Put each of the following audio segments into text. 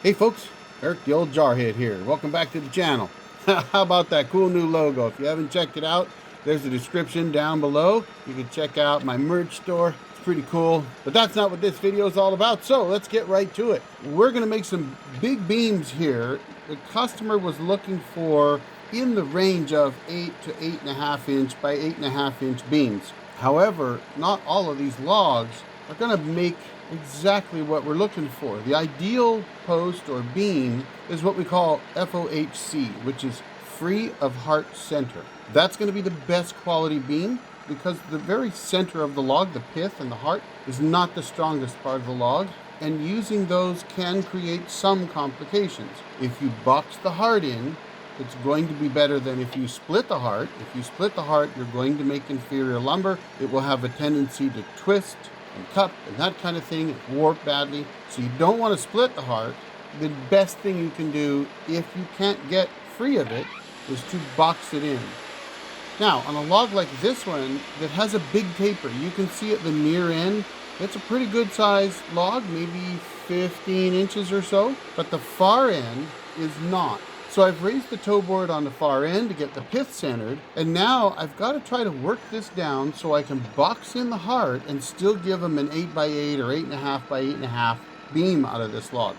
Hey folks, Eric the old jarhead here. Welcome back to the channel. How about that cool new logo? If you haven't checked it out, there's a description down below. You can check out my merch store. It's pretty cool. But that's not what this video is all about, so let's get right to it. We're going to make some big beams here. The customer was looking for in the range of 8 to 8.5 inch by 8.5 inch beams. However, not all of these logs are going to make exactly what we're looking for. The ideal post or beam is what we call FOHC, which is free of heart center. That's going to be the best quality beam because the very center of the log, the pith and the heart, is not the strongest part of the log, and using those can create some complications. If you box the heart in, it's going to be better than if you split the heart. If you split the heart, you're going to make inferior lumber. It will have a tendency to twist and cup and that kind of thing, warp badly. So you don't want to split the heart. The best thing you can do if you can't get free of it is to box it in. Now, on a log like this one that has a big taper, you can see at the near end, it's a pretty good sized log, maybe 15 inches or so, but the far end is not. So I've raised the toe board on the far end to get the pith centered, and now I've got to try to work this down so I can box in the heart and still give them an 8 by 8 or 8.5 by 8.5 beam out of this log.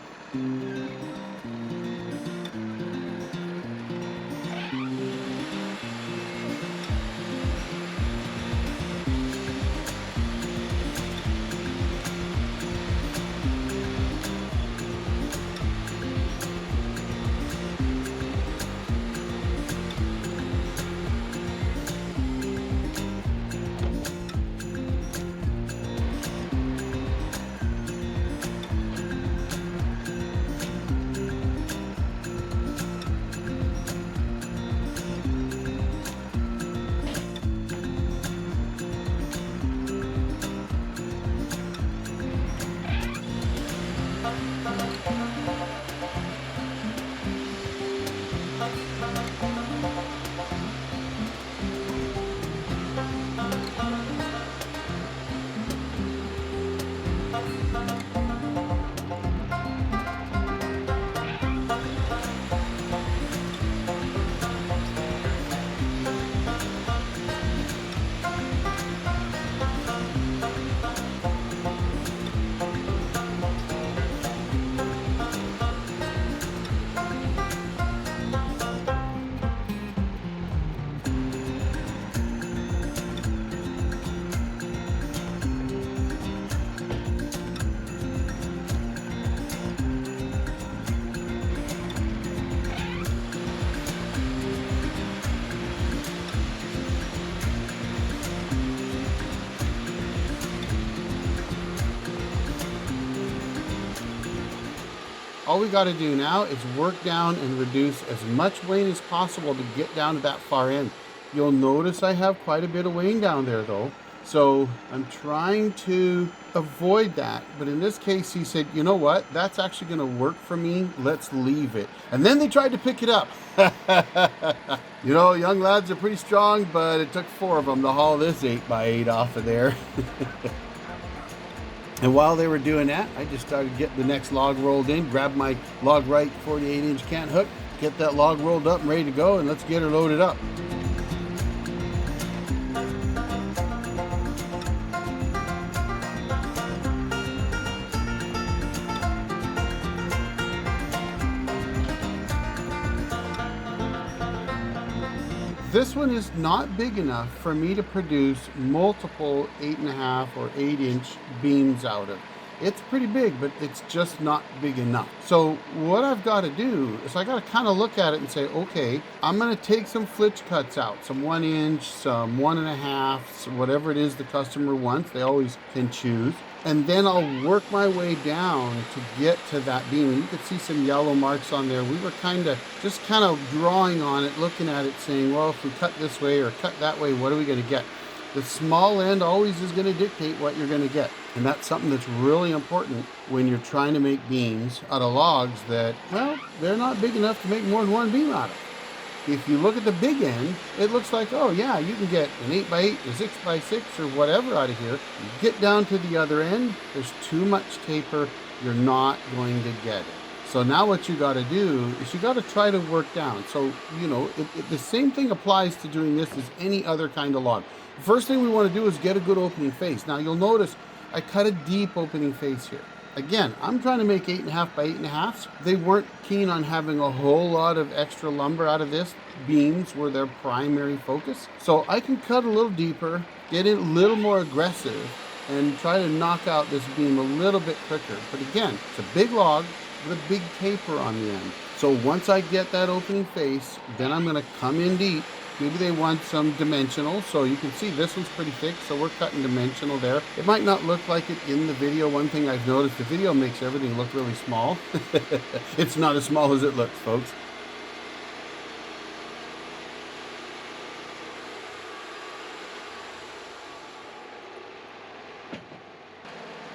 All we got to do now is work down and reduce as much weight as possible to get down to that far end. You'll notice I have quite a bit of weighing down there though. So I'm trying to avoid that. But in this case, he said, you know what? That's actually going to work for me. Let's leave it. And then they tried to pick it up. You know, young lads are pretty strong, but it took 4 of them to haul this 8 by 8 off of there. And while they were doing that, I just started getting the next log rolled in, grab my log right 48-inch cant hook, get that log rolled up and ready to go, and let's get her loaded up. This one is not big enough for me to produce multiple 8.5 or 8-inch beams out of. It's pretty big, but it's just not big enough. So what I've got to do is I got to kind of look at it and say, okay, I'm going to take some flitch cuts out, some 1 inch, some 1.5, so whatever it is the customer wants. They always can choose. And then I'll work my way down to get to that beam. And you can see some yellow marks on there. We were kind of drawing on it, looking at it, saying, well, if we cut this way or cut that way, what are we going to get? The small end always is going to dictate what you're going to get. And that's something that's really important when you're trying to make beams out of logs that, well, they're not big enough to make more than one beam out of. If you look at the big end, it looks like, oh yeah, you can get an 8 by 8 or 6 by 6 or whatever out of here. You get down to the other end, there's too much taper, you're not going to get it. So now what you got to do is you got to try to work down. So, you know, the same thing applies to doing this as any other kind of log. The first thing we want to do is get a good opening face. Now you'll notice I cut a deep opening face here. Again, I'm trying to make 8.5 by 8.5. They weren't keen on having a whole lot of extra lumber out of this. Beams were their primary focus. So I can cut a little deeper, get it a little more aggressive, and try to knock out this beam a little bit quicker. But again, it's a big log with a big taper on the end. So once I get that opening face, then I'm gonna come in deep. Maybe they want some dimensional, so you can see this one's pretty thick, so we're cutting dimensional there. It might not look like it in the video. One thing I've noticed, the video makes everything look really small. It's not as small as it looks, folks.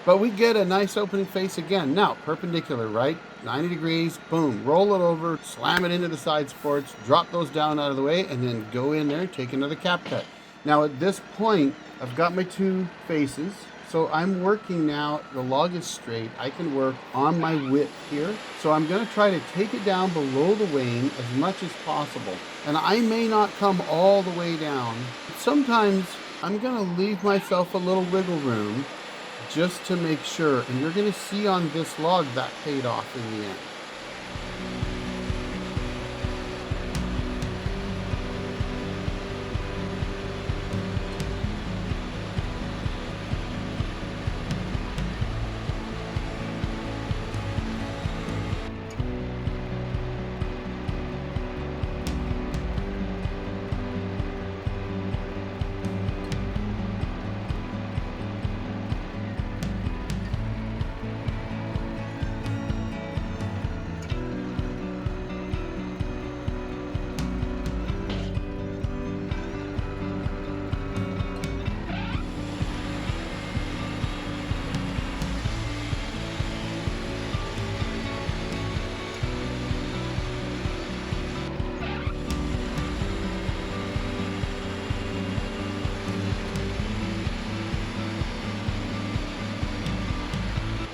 But we get a nice opening face again. Now, perpendicular, right? 90 degrees, boom, roll it over, slam it into the side supports, drop those down out of the way, and then go in there and take another cap cut. Now at this point, I've got my two faces. So I'm working now, the log is straight. I can work on my width here. So I'm gonna try to take it down below the wane as much as possible. And I may not come all the way down. Sometimes I'm gonna leave myself a little wiggle room just to make sure, and you're going to see on this log that paid off in the end.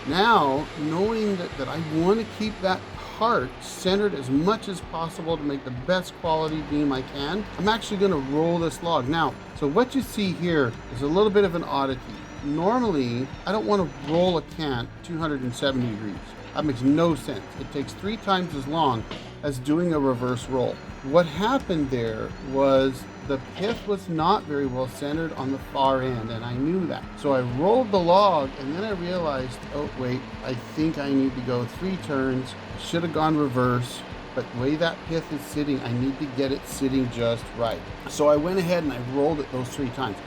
Now, knowing that I want to keep that heart centered as much as possible to make the best quality beam I can, I'm actually going to roll this log. Now, so what you see here is a little bit of an oddity. Normally, I don't want to roll a cant 270 degrees. That makes no sense. It takes 3 times as long as doing a reverse roll. What happened there was the pith was not very well centered on the far end, and I knew that. So I rolled the log, and then I realized, oh wait, I think I need to go 3 turns. I should have gone reverse, but the way that pith is sitting, I need to get it sitting just right. So I went ahead and I rolled it those 3 times.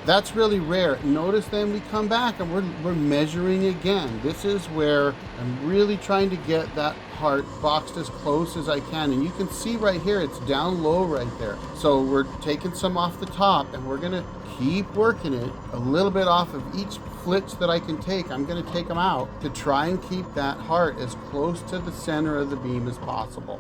That's really rare. Notice then we come back and we're measuring again. This is where I'm really trying to get that part boxed as close as I can. And you can see right here, it's down low right there. So we're taking some off the top and we're gonna keep working it a little bit off of each flitch that I can take. I'm gonna take them out to try and keep that heart as close to the center of the beam as possible.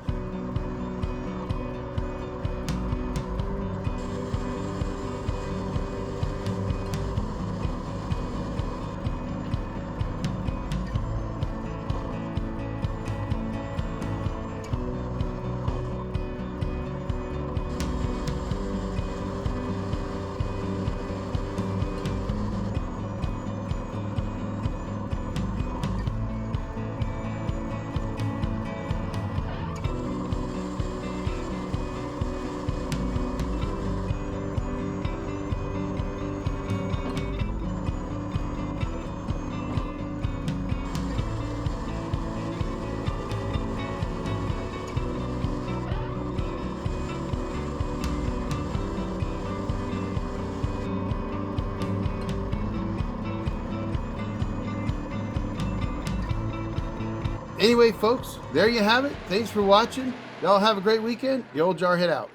Anyway, folks, there you have it. Thanks for watching. Y'all have a great weekend. The old Jarhead out.